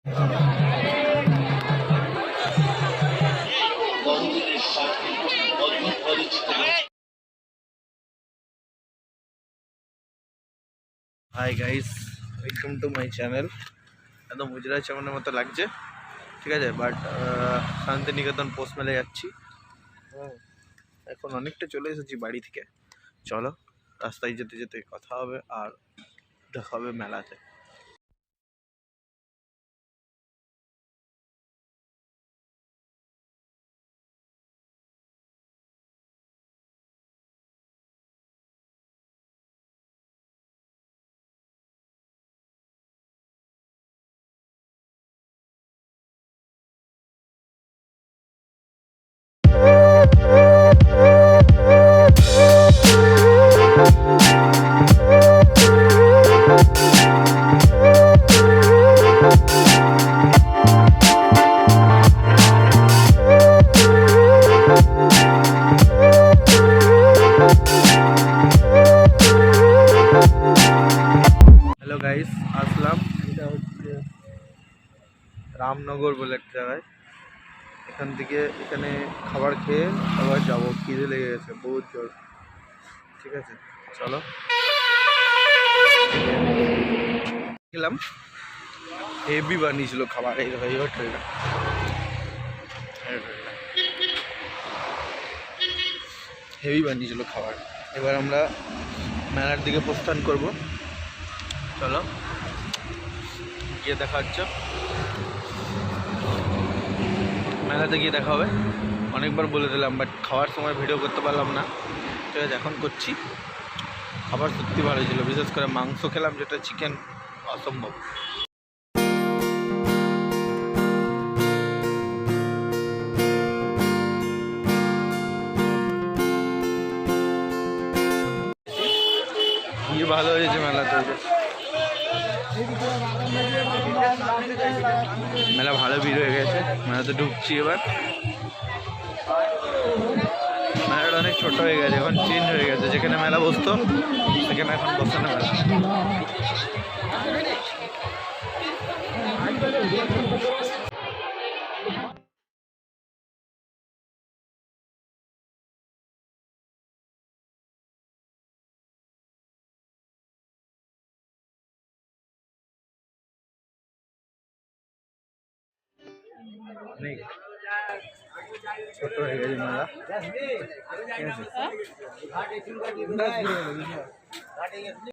Hi guys, welcome to my channel. একদম গুজরাট চামানের মতো লাগছে, ঠিক আছে। বাট শান্তিনিকেতন পোস্ট মেলে যাচ্ছি। এখন অনেকটা চলে এসেছি বাড়ি থেকে। চলো, রাস্তায় যেতে যেতে কথা হবে আর দেখা হবে মেলাতে। হ্যালো গাইস, আসলাম। এটা হচ্ছে রামনগর বলে একটা জায়গায়। এখান থেকে এখানে খাবার খেয়ে আবার যাবো, খিদে লেগে গেছে বহুত জোর। ঠিক আছে, চলো। খেলাম, হেভি বানিয়েছিল খাবার। এই হোটেলটা হেভি বানিয়েছিল খাবার। এবার আমরা মেলার দিকে প্রস্থান করব। চলো, গিয়ে দেখা হচ্ছে। মেলাতে গিয়ে দেখা হবে। অনেকবার বলে দিলাম, বাট খাওয়ার সময় ভিডিও করতে পারলাম না। ঠিক আছে, এখন করছি। খাবার সত্যি ভালো ছিল, বিশেষ করে মাংস খেলাম, যেটা চিকেন অসম্ভব। গিয়ে ভালো হয়েছে মেলাতে। মেলা ভালো ভিড় হয়ে গেছে, মেলাতে ঢুকছি এবার। মেলাটা অনেক ছোট হয়ে গেছে, এখন চেঞ্জ হয়ে গেছে। যেখানে মেলা বসতো সেখানে এখন বসে না মেলা। অনেক ছোট হয়ে গেছে মেলা, ঠিক আছে।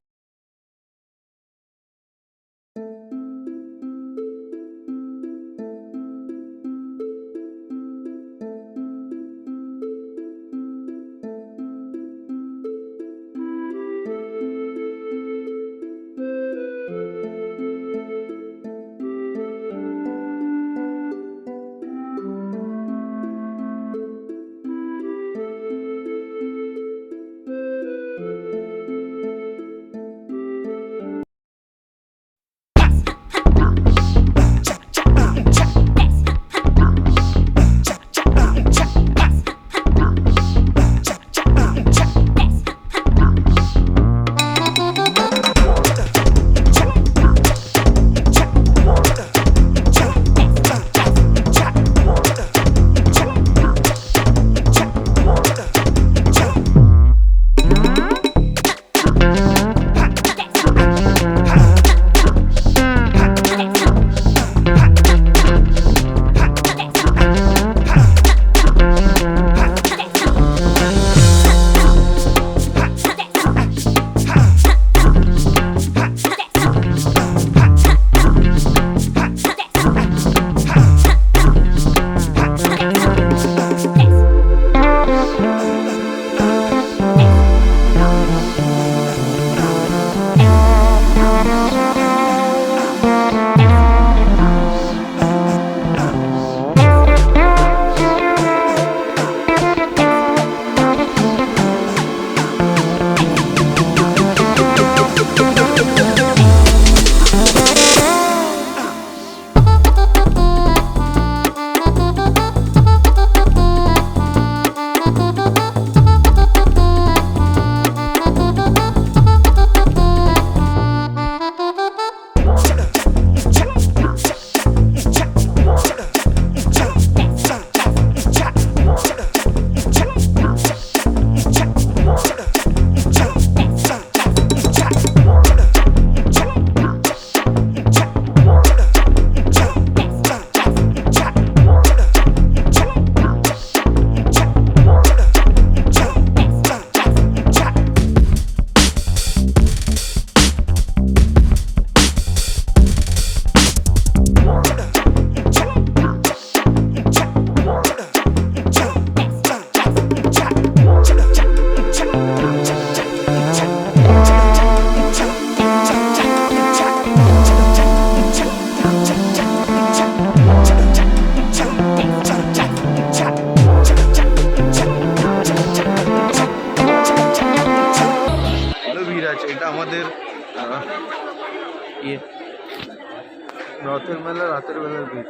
রথের মেলা, রাতের বেলার ভিড়।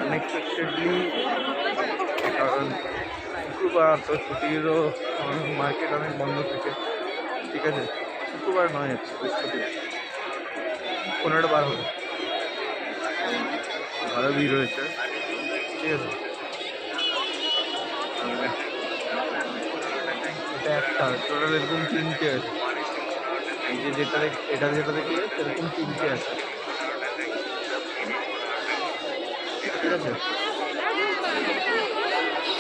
আনএক্সপেক্টেডলি, কারণ শুক্রবার তো ছুটিরও মার্কেট অনেক বন্ধ থাকে, ঠিক আছে? শুক্রবার নয়, হচ্ছে বৃহস্পতিবার 15-12 হবে, ভালো ভিড় হয়েছে, ঠিক আছে? এটা একটা টোটাল এরকম 3টে আছে, এই যে এটা যেটা দেখি সেরকম 3টে আছে, ঠিক আছে?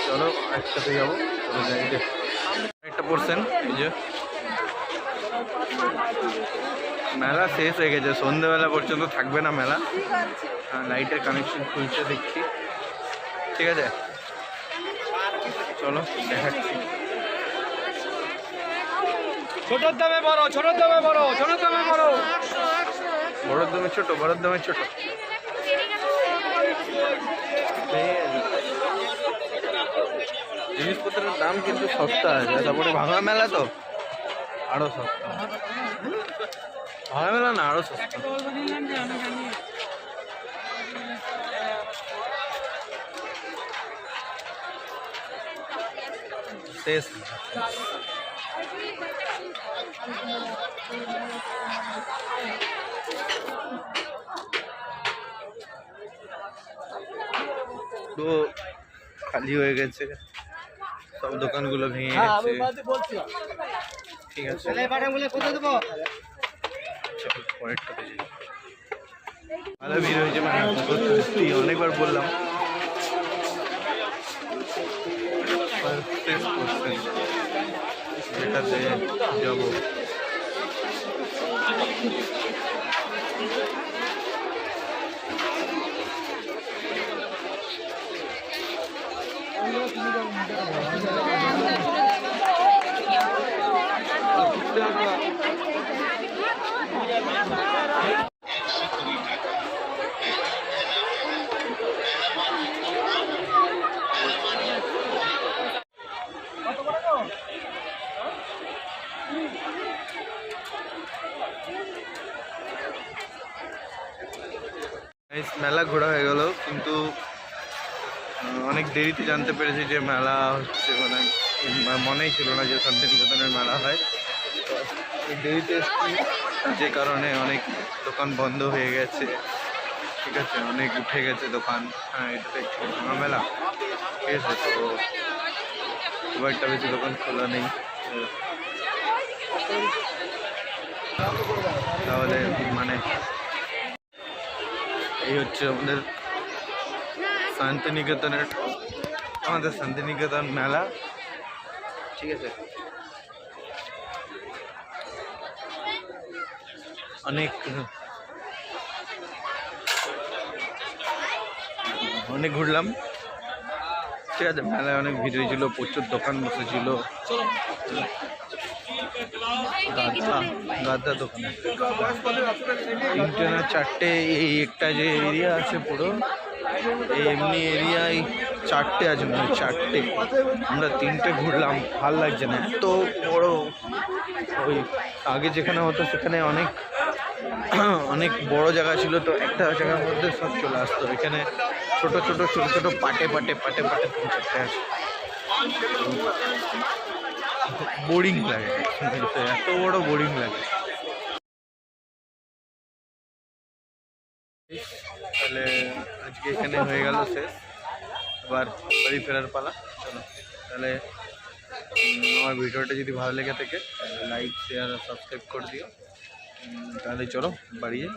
চলো একসাথে যাবো, চলো যাই। একটা পড়ছেন, এই যে মেলা শেষ হয়ে গেছে, সন্ধ্যেবেলা পর্যন্ত থাকবে না মেলা। লাইটের কানেকশন খুলছে দেখছি, ঠিক আছে? চলো দেখাচ্ছি। ছোটোর দামে বড়, ছোটোর দামে বড়, ছোটোর দামে বড়, বড়োর দামে ছোট, বড়োর দামে ছোট। জিনিসপত্রের দাম কিন্তু সস্তা আছে, তারপরে ভাঙা মেলা তো আরো সস্তা, ভাঙা মেলা না আরো সস্তা। শেষ। তো খালি হয়ে গেছে, সব দোকানগুলো ভেঙে গেছে, ঠিক আছে? চল পরেরটাতে যাই। ভালো ভিড় হয়েছে, মানে সত্যি অনেকবার বললাম যেটাতে যাবো। মেলা ঘোরা হয়ে গেল, কিন্তু অনেক দেরিতে জানতে পেরেছি যে মেলা হচ্ছে, মানে মনেই ছিল না যে শান্তিনিকেতনের মেলা হয়। দেরিতে এসেছি, যে কারণে অনেক দোকান বন্ধ হয়ে গেছে, ঠিক আছে? অনেক উঠে গেছে দোকান। হ্যাঁ, এটা একটু ভাঙা মেলা, ঠিক আছে? তো খুব একটা বেশি দোকান খোলা নেই, তাহলে মানে এই হচ্ছে আমাদের শান্তিনিকেতন মেলা, ঠিক আছে? অনেক ঘুরলাম, ঠিক আছে? মেলায় অনেক ভিড় হয়েছিল, প্রচুর দোকান বসেছিল, গাদা দোকান 3টে না 4টে, এই একটা যে এরিয়া আছে পুরো এই এমনি এরিয়ায় 4টে আছে, মানে 4টে। আমরা 3টে ঘুরলাম, ভাল লাগছে না, এত বড়। ওই আগে যেখানে হতো সেখানে অনেক বড় জায়গা ছিল, তো একটা জায়গার মধ্যে সব চলে আসতো। এখানে ছোট ছোট পাটে 3-4টে আছে, বোরিং লাগে, এত বড় বোরিং লাগে। তাহলে আজকে এখানে হয়ে গেল শেষ, এবার বাড়ি ফেরার পালা। চলো তাহলে, আমার ভিডিওটা যদি ভালো লেগে থাকে লাইক, শেয়ার আর সাবস্ক্রাইব করে দিও। তাহলে চলো বাড়ি যাই।